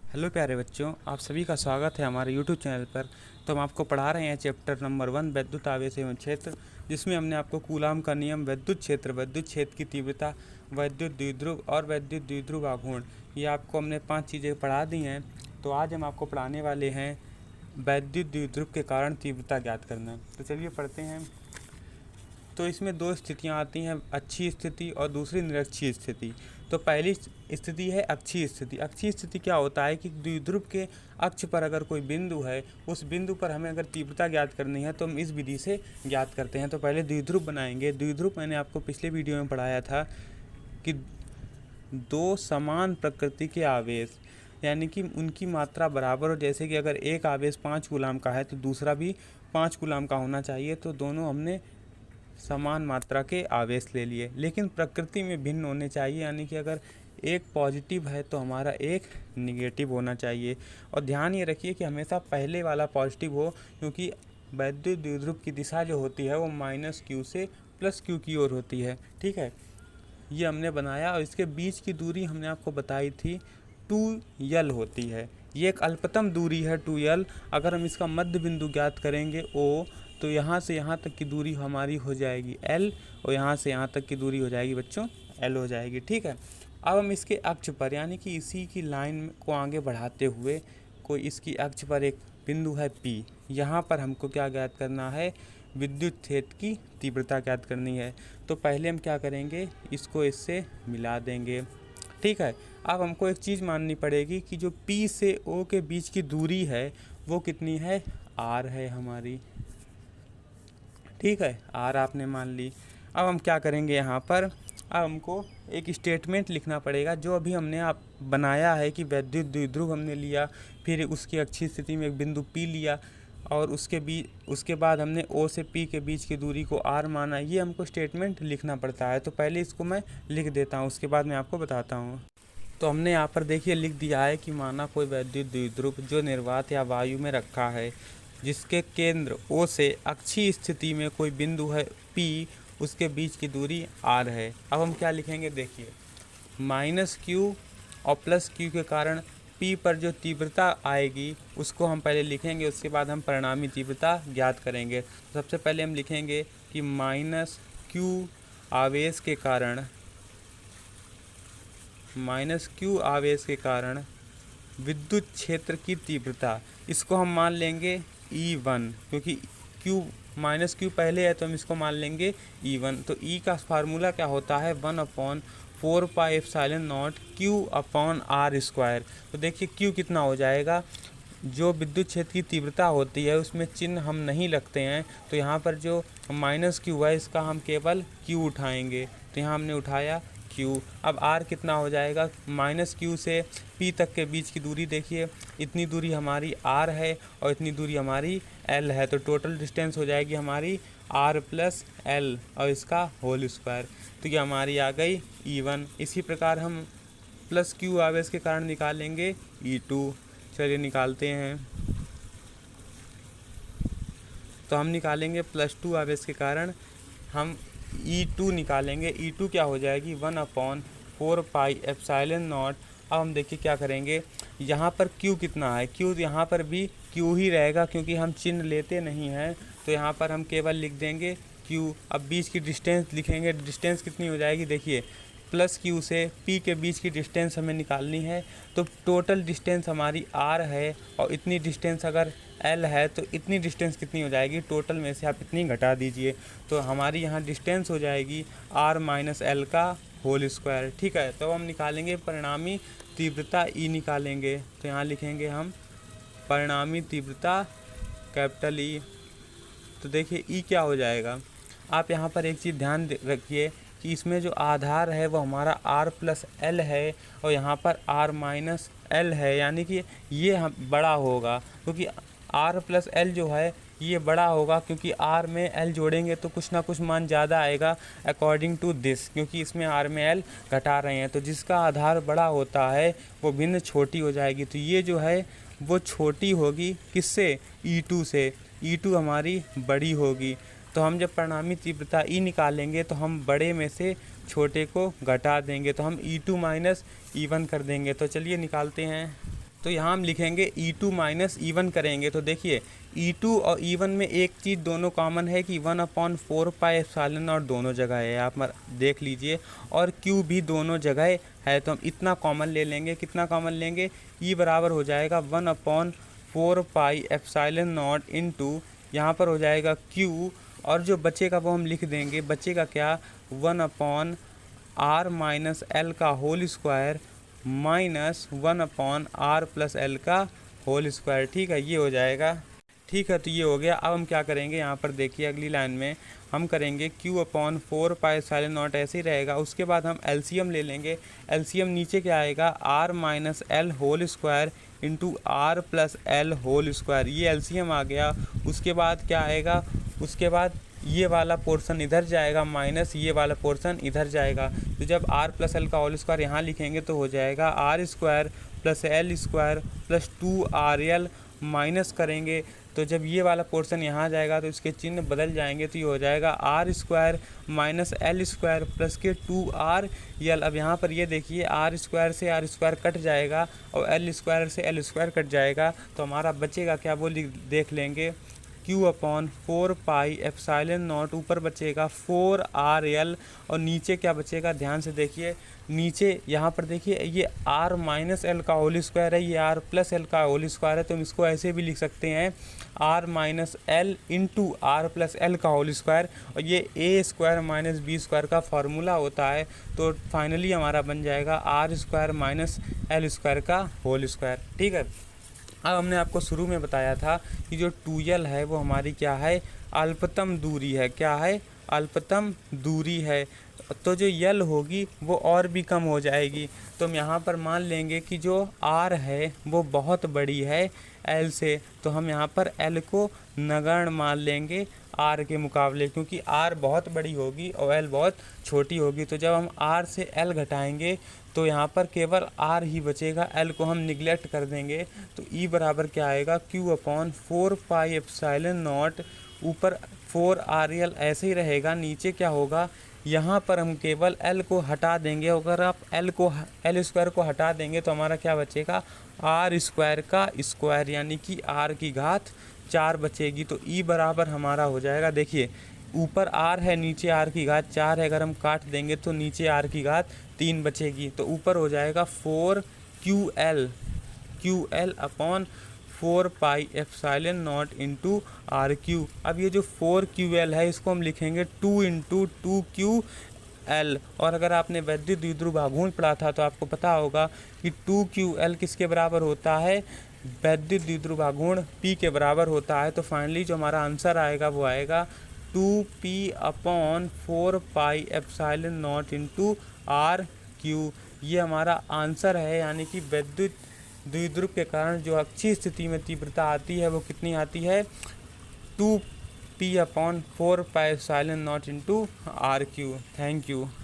Hello प्यारे बच्चों, आप सभी का स्वागत है हमारे यूट्यूब चैनल पर। तो हम आपको पढ़ा रहे हैं चैप्टर नंबर 1 वैद्युत आवेश एवं क्षेत्र, जिसमें हमने आपको कूलाम का नियम, वैद्युत क्षेत्र की तीव्रता, वैद्युत द्विध्रुव और वैद्युत द्विध्रुव आघूर्ण, ये आपको हमने 5 चीज़ें पढ़ा दी हैं। तो आज हम आपको पढ़ाने वाले हैं वैद्युत द्विध्रुव के कारण तीव्रता ज्ञात करना। तो चलिए पढ़ते हैं। तो इसमें दो स्थितियां आती हैं, अच्छी स्थिति और दूसरी निरक्षीय स्थिति। तो पहली स्थिति है अक्षीय स्थिति। अक्षीय स्थिति क्या होता है कि द्विध्रुव के अक्ष पर अगर कोई बिंदु है, उस बिंदु पर हमें अगर तीव्रता ज्ञात करनी है तो हम इस विधि से ज्ञात करते हैं। तो पहले द्विध्रुव बनाएंगे। द्विध्रुव मैंने आपको पिछले वीडियो में पढ़ाया था कि दो समान प्रकृति के आवेश, यानी कि उनकी मात्रा बराबर हो। जैसे कि अगर एक आवेश 5 कूलाम का है तो दूसरा भी 5 कूलाम का होना चाहिए। तो दोनों हमने समान मात्रा के आवेश ले लिए, लेकिन प्रकृति में भिन्न होने चाहिए। यानी कि अगर एक पॉजिटिव है तो हमारा एक निगेटिव होना चाहिए। और ध्यान ये रखिए कि हमेशा पहले वाला पॉजिटिव हो, क्योंकि वैद्युत द्विध्रुव की दिशा जो होती है वो -q से +q की ओर होती है। ठीक है, ये हमने बनाया। और इसके बीच की दूरी हमने आपको बताई थी 2l होती है। ये एक अल्पतम दूरी है 2l। अगर हम इसका मध्य बिंदु ज्ञात करेंगे O, तो यहाँ से यहाँ तक की दूरी हमारी हो जाएगी l, और यहाँ से यहाँ तक की दूरी हो जाएगी बच्चों l हो जाएगी। ठीक है, अब हम इसके अक्ष पर, यानी कि इसी की लाइन को आगे बढ़ाते हुए कोई इसकी अक्ष पर एक बिंदु है P, यहाँ पर हमको क्या ज्ञात करना है, विद्युत क्षेत्र की तीव्रता ज्ञात करनी है। तो पहले हम क्या करेंगे, इसको इससे मिला देंगे। ठीक है, अब हमको एक चीज़ माननी पड़ेगी कि जो P से O के बीच की दूरी है वो कितनी है, R है हमारी। ठीक है, R आपने मान ली। अब हम क्या करेंगे यहाँ पर, अब हमको एक स्टेटमेंट लिखना पड़ेगा। जो अभी हमने आप बनाया है कि वैद्युत द्विध्रुव हमने लिया, फिर उसकी अक्षीय स्थिति में एक बिंदु P लिया, और उसके बाद हमने O से P के बीच की दूरी को R माना। ये हमको स्टेटमेंट लिखना पड़ता है। तो पहले इसको मैं लिख देता हूँ, उसके बाद मैं आपको बताता हूँ। तो हमने यहाँ पर देखिए लिख दिया है कि माना कोई वैद्युत द्विध्रुव जो निर्वात या वायु में रखा है, जिसके केंद्र O से अक्षीय स्थिति में कोई बिंदु है P, उसके बीच की दूरी R है। अब हम क्या लिखेंगे, देखिए -q और +q के कारण P पर जो तीव्रता आएगी उसको हम पहले लिखेंगे, उसके बाद हम परिणामी तीव्रता ज्ञात करेंगे। तो सबसे पहले हम लिखेंगे कि -q आवेश के कारण विद्युत क्षेत्र की तीव्रता, इसको हम मान लेंगे E1, क्योंकि q पहले है तो हम इसको मान लेंगे E1। तो E का फार्मूला क्या होता है, 1/4πε0 q/r²। तो देखिए q कितना हो जाएगा, जो विद्युत क्षेत्र की तीव्रता होती है उसमें चिन्ह हम नहीं रखते हैं, तो यहाँ पर जो -q है इसका हम केवल q उठाएंगे। तो यहाँ हमने उठाया q। अब r कितना हो जाएगा, -q से p तक के बीच की दूरी देखिए, इतनी दूरी हमारी r है और इतनी दूरी हमारी l है। तो टोटल डिस्टेंस हो जाएगी हमारी r + l और इसका होल स्क्वायर। तो ये हमारी आ गई E1। इसी प्रकार हम +q आवेश के कारण निकालेंगे E2। चलिए निकालते हैं। तो हम निकालेंगे +2 आवेश के कारण हम E2 निकालेंगे। E2 क्या हो जाएगी, 1/4πε0। अब हम देखिए क्या करेंगे, यहाँ पर Q कितना है, Q यहाँ पर भी Q ही रहेगा, क्योंकि हम चिन्ह लेते नहीं हैं। तो यहाँ पर हम केवल लिख देंगे Q। अब बीच की डिस्टेंस लिखेंगे, डिस्टेंस कितनी हो जाएगी, देखिए +q से P के बीच की डिस्टेंस हमें निकालनी है। तो टोटल डिस्टेंस हमारी R है, और इतनी डिस्टेंस अगर L है तो इतनी डिस्टेंस कितनी हो जाएगी, टोटल में से आप इतनी घटा दीजिए। तो हमारी यहाँ डिस्टेंस हो जाएगी R - L का होल स्क्वायर। ठीक है, तो हम निकालेंगे परिणामी तीव्रता E निकालेंगे। तो यहाँ लिखेंगे हम परिणामी तीव्रता कैपिटल E। तो देखिए E क्या हो जाएगा, आप यहाँ पर एक चीज़ ध्यान रखिए कि इसमें जो आधार है वो हमारा R + L है, और यहाँ पर R - L है, यानी कि ये हम बड़ा होगा, क्योंकि R + L जो है ये बड़ा होगा, क्योंकि R में L जोड़ेंगे तो कुछ ना कुछ मान ज़्यादा आएगा अकॉर्डिंग टू दिस, क्योंकि इसमें R में L घटा रहे हैं। तो जिसका आधार बड़ा होता है वो भिन्न छोटी हो जाएगी। तो ये जो है वो छोटी होगी किससे, E2 से। E2 हमारी बड़ी होगी। तो हम जब परिणामी तीव्रता E निकालेंगे तो हम बड़े में से छोटे को घटा देंगे, तो हम E2 - E1 कर देंगे। तो चलिए निकालते हैं। तो यहाँ हम लिखेंगे E2 माइनस E1 करेंगे। तो देखिए E2 और E1 में एक चीज़ दोनों कॉमन है कि 1/4 पाई एप्सिलॉन नॉट दोनों जगह है, आप देख लीजिए, और Q भी दोनों जगह है। तो हम इतना कॉमन ले लेंगे, कितना कॉमन लेंगे, E बराबर हो जाएगा 1/4 पाई एप्सिलॉन नॉट इंटू यहाँ पर हो जाएगा Q, और जो बचेगा वो हम लिख देंगे, बचेगा क्या, 1/r माइनस एल का whole square minus 1/r plus L का होल स्क्वायर। ठीक है, ये हो जाएगा। ठीक है, तो ये हो गया। अब हम क्या करेंगे, यहाँ पर देखिए अगली लाइन में हम करेंगे Q/4 पाई एप्सिलॉन नॉट, ऐसे ही रहेगा। उसके बाद हम एलसीएम ले लेंगे। एलसीएम नीचे क्या आएगा, r minus L whole square into R plus L whole square, ये एलसीएम आ गया। उसके बाद क्या आएगा, उसके बाद ये वाला पोर्शन इधर जाएगा माइनस ये वाला पोर्शन इधर जाएगा। तो जब r प्लस एल का होल स्क्वायर यहाँ लिखेंगे तो हो जाएगा R square plus L square plus 2RL, minus करेंगे तो जब ये वाला पोर्शन यहाँ जाएगा तो इसके चिन्ह बदल जाएंगे। तो ये हो जाएगा R square minus L square plus के 2RL। अब यहाँ पर ये देखिए आर स्क्वायर से आर स्क्वायर कट जाएगा और एल स्क्वायर से एल स्क्वायर कट जाएगा, तो हमारा बचेगा क्या, वो देख लेंगे, Q/4 पाई एप्सिलॉन नॉट, ऊपर बचेगा 4RL और नीचे क्या बचेगा, ध्यान से देखिए नीचे यहाँ पर देखिए ये r माइनस एल का होल स्क्वायर है, ये r प्लस एल का होल स्क्वायर है। तो हम इसको ऐसे भी लिख सकते हैं r minus L into R plus L का होल स्क्वायर, और ये a square minus B square का फार्मूला होता है। तो फाइनली हमारा बन जाएगा r square minus L square का होल स्क्वायर। ठीक है, अब हमने आपको शुरू में बताया था कि जो 2L है वो हमारी क्या है, अल्पतम दूरी है। क्या है, अल्पतम दूरी है। तो जो L होगी वो और भी कम हो जाएगी। तो हम यहाँ पर मान लेंगे कि जो R है वो बहुत बड़ी है L से, तो हम यहाँ पर L को नगण्य मान लेंगे R के मुकाबले, क्योंकि R बहुत बड़ी होगी और L बहुत छोटी होगी। तो जब हम R से L घटाएंगे तो यहाँ पर केवल R ही बचेगा, L को हम निगलेक्ट कर देंगे। तो E बराबर क्या आएगा, Q/4 पाई एप्सिलॉन नॉट, ऊपर 4RL ऐसे ही रहेगा, नीचे क्या होगा, यहाँ पर हम केवल L को हटा देंगे। अगर आप L स्क्वायर को हटा देंगे तो हमारा क्या बचेगा, R स्क्वायर का स्क्वायर, यानी कि R की घात 4 बचेगी। तो E बराबर हमारा हो जाएगा, देखिए ऊपर R है नीचे R की घात 4 है, अगर हम काट देंगे तो नीचे R की घात 3 बचेगी। तो ऊपर हो जाएगा 4QL/4 pi epsilon not into RQ। अब ये जो 4QL है इसको हम लिखेंगे 2 इंटू 2QL। और अगर आपने वैद्युत द्विध्रुव आघूर्ण पढ़ा था तो आपको पता होगा कि 2QL किसके बराबर होता है, वैद्युत द्विध्रुव आघूर्ण P के बराबर होता है। तो फाइनली जो हमारा आंसर आएगा वो आएगा 2P/4 pi epsilon not into RQ। ये हमारा आंसर है, यानी कि वैद्युत द्विध्रुव के कारण जो अक्षीय स्थिति में तीव्रता आती है वो कितनी आती है, 2P/4 pi epsilon not into RQ। Thank you.